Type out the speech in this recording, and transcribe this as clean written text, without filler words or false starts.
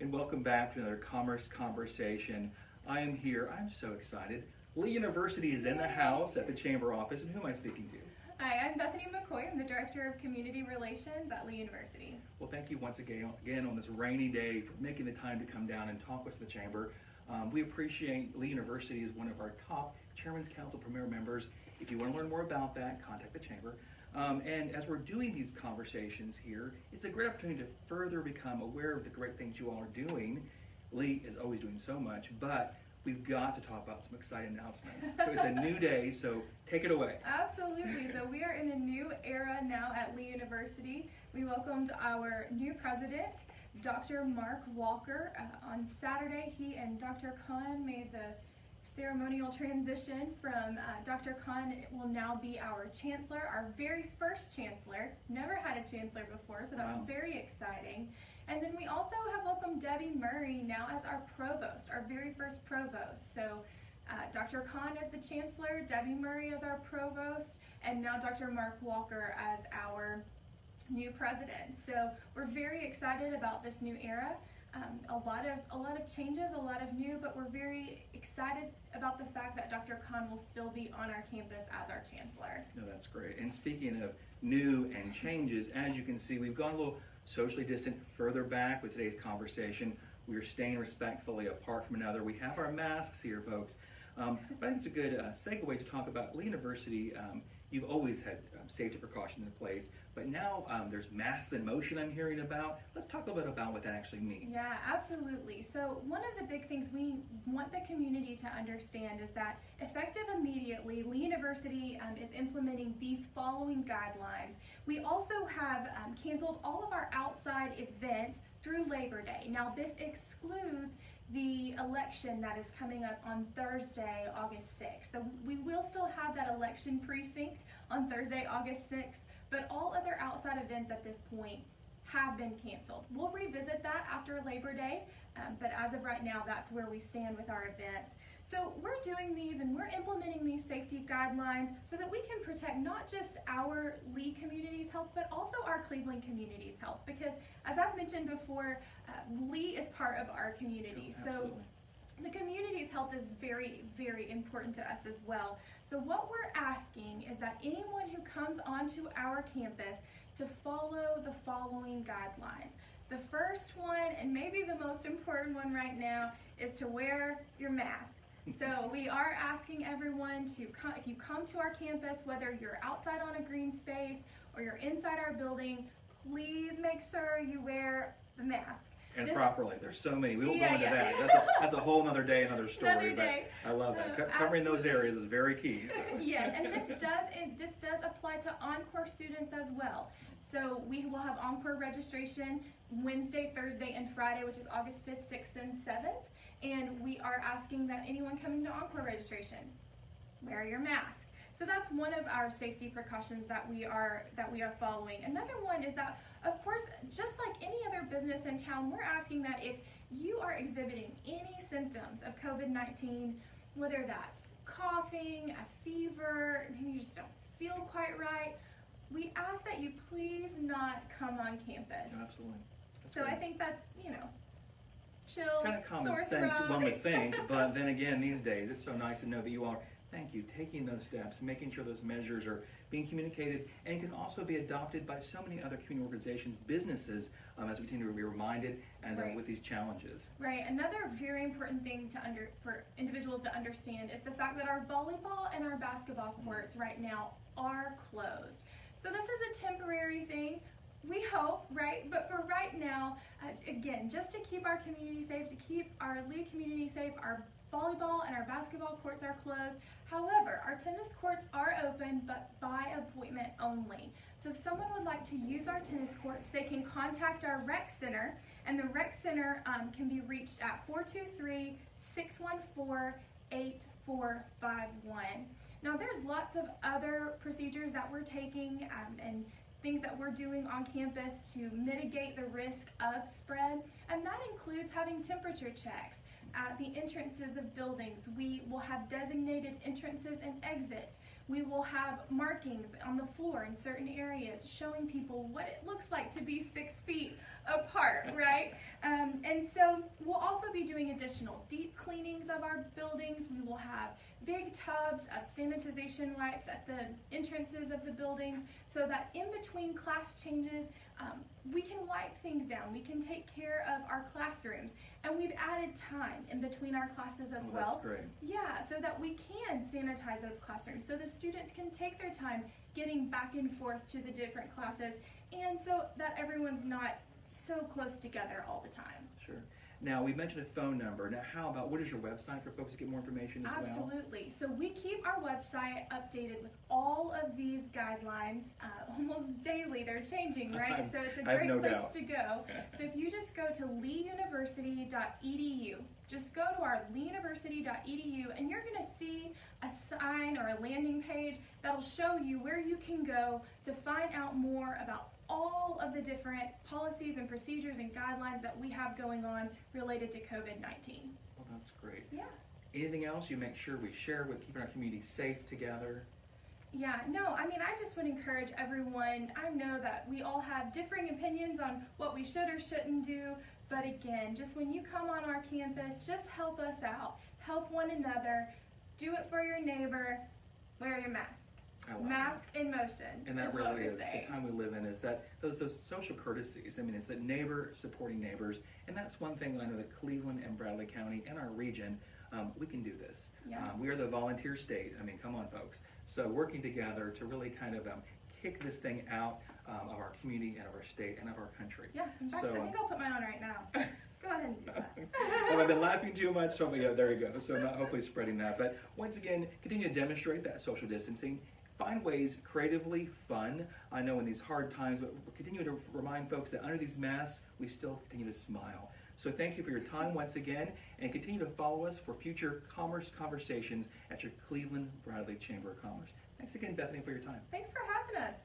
and welcome back to another Commerce Conversation. I am here, I'm so excited. Lee University is in the house at the Chamber office, and who am I speaking to? Hi, I'm Bethany McCoy. I'm the Director of Community Relations at Lee University. Well, thank you once again on this rainy day for making the time to come down and talk with the Chamber. We appreciate Lee University as one of our top Chairman's Council Premier members. If you want to learn more about that, contact the Chamber. And as we're doing these conversations here, it's a great opportunity to further become aware of the great things you all are doing. Lee is always doing so much, but we've got to talk about some exciting announcements. So it's a new day, so take it away. Absolutely. So we are in a new era now at Lee University. We welcomed our new president, Dr. Mark Walker. On Saturday, he and Dr. Khan made the ceremonial transition from Dr. Khan will now be our chancellor, our very first chancellor. Never had a chancellor before, so that's very exciting. And then we also have welcomed Debbie Murray now as our provost, our very first provost. So Dr. Khan as the chancellor, Debbie Murray as our provost, and now Dr. Mark Walker as our new president. So we're very excited about this new era. A lot of changes, a lot of new, but we're very excited about the fact that Dr. Khan will still be on our campus as our chancellor. No, that's great. And speaking of new and changes, as you can see, we've gone a little socially distant further back with today's conversation. We are staying respectfully apart from another. We have our masks here, folks. But I think it's a good segue to talk about Lee University. You've always had safety precautions in place, but now there's masks in motion I'm hearing about. Let's talk a little bit about what that actually means. Yeah, absolutely. So one of the big things we want the community to understand is that effective immediately, Lee University is implementing these following guidelines. We also have canceled all of our outside events through Labor Day. Now this excludes the election that is coming up on Thursday, August 6th. So we will still have that election precinct on Thursday, August 6th, but all other outside events at this point have been canceled. We'll revisit that after Labor Day, but as of right now, that's where we stand with our events. So we're doing these and we're implementing these safety guidelines so that we can protect not just our Lee community's health, but also our Cleveland community's health. Because as I've mentioned before, Lee is part of our community. Absolutely. So the community's health is very, very important to us as well. So what we're asking is that anyone who comes onto our campus to follow the following guidelines. The first one, and maybe the most important one right now, is to wear your mask. So we are asking everyone to come, if you come to our campus, whether you're outside on a green space or you're inside our building, please make sure you wear the mask. And properly. There's so many. We won't Yeah, go into yeah. that. That's a whole other day, another story. Another day. But I love that. Covering those areas is very key. So. Yes, and this does apply to Encore students as well. So we will have Encore registration Wednesday, Thursday, and Friday, which is August 5th, 6th, and 7th. And we are asking that anyone coming to Encore registration, wear your mask. So that's one of our safety precautions that we are following. Another one is that, of course, just like any other business in town, we're asking that if you are exhibiting any symptoms of COVID-19, whether that's coughing, a fever, maybe you just don't feel quite right, we ask that you please not come on campus. Absolutely. That's So great. I think that's, chills, Kind of common sore sense, throat. one would think, but then again, these days, it's so nice to know that you are, thank you, taking those steps, making sure those measures are being communicated, and can also be adopted by so many other community organizations, businesses, as we continue to be reminded, and Right. with these challenges. Right. Another very important thing for individuals to understand is the fact that our volleyball and our basketball courts right now are closed. So this is a temporary thing. We hope, right? But for right now, again, just to keep our community safe, to keep our Lee community safe, our volleyball and our basketball courts are closed. However, our tennis courts are open, but by appointment only. So if someone would like to use our tennis courts, they can contact our rec center, and the rec center can be reached at 423-614-8451. Now, there's lots of other procedures that we're taking and things that we're doing on campus to mitigate the risk of spread, and that includes having temperature checks at the entrances of buildings. We will have designated entrances and exits. We will have markings on the floor in certain areas showing people what it looks like to be 6 feet apart, right? And so we'll also be doing additional deep cleanings of our buildings. We will have big tubs of sanitization wipes at the entrances of the buildings so that in between class changes, we can wipe things down. We can take care of our classrooms. And we've added time in between our classes as well. That's great. Yeah, so that we can sanitize those classrooms so the students can take their time getting back and forth to the different classes, and so that everyone's not so close together all the time. Sure. Now, we mentioned a phone number. Now, how about, what is your website for folks to get more information as well? Absolutely. So we keep our website updated with all of these guidelines almost daily. They're changing, right? So it's a great place to go. So if you just go to leeuniversity.edu, just go to our leeuniversity.edu, and you're going to see a sign or a landing page that'll show you where you can go to find out more about all of the different policies and procedures and guidelines that we have going on related to COVID-19. Well, that's great. Yeah. Anything else you make sure we share with keeping our community safe together? Yeah, no, I mean, I just would encourage everyone. I know that we all have differing opinions on what we should or shouldn't do, but again, just when you come on our campus, just help us out. Help one another. Do it for your neighbor. Wear your mask. Mask in motion. And that really is the time we live in, is that those social courtesies. I mean, it's that neighbor supporting neighbors, and that's one thing that I know that Cleveland and Bradley County and our region, we can do this. Yeah. We are the volunteer state. I mean, come on, folks. So working together to really kind of kick this thing out of our community and of our state and of our country. Yeah, in fact, I think I'll put mine on right now. Go ahead and do that. Well, I've been laughing too much, so yeah, there you go. So not hopefully spreading that. But once again, continue to demonstrate that social distancing. Find ways creatively fun. I know in these hard times, but we'll continue to remind folks that under these masks, we still continue to smile. So thank you for your time once again, and continue to follow us for future commerce conversations at your Cleveland Bradley Chamber of Commerce. Thanks again, Bethany, for your time. Thanks for having us.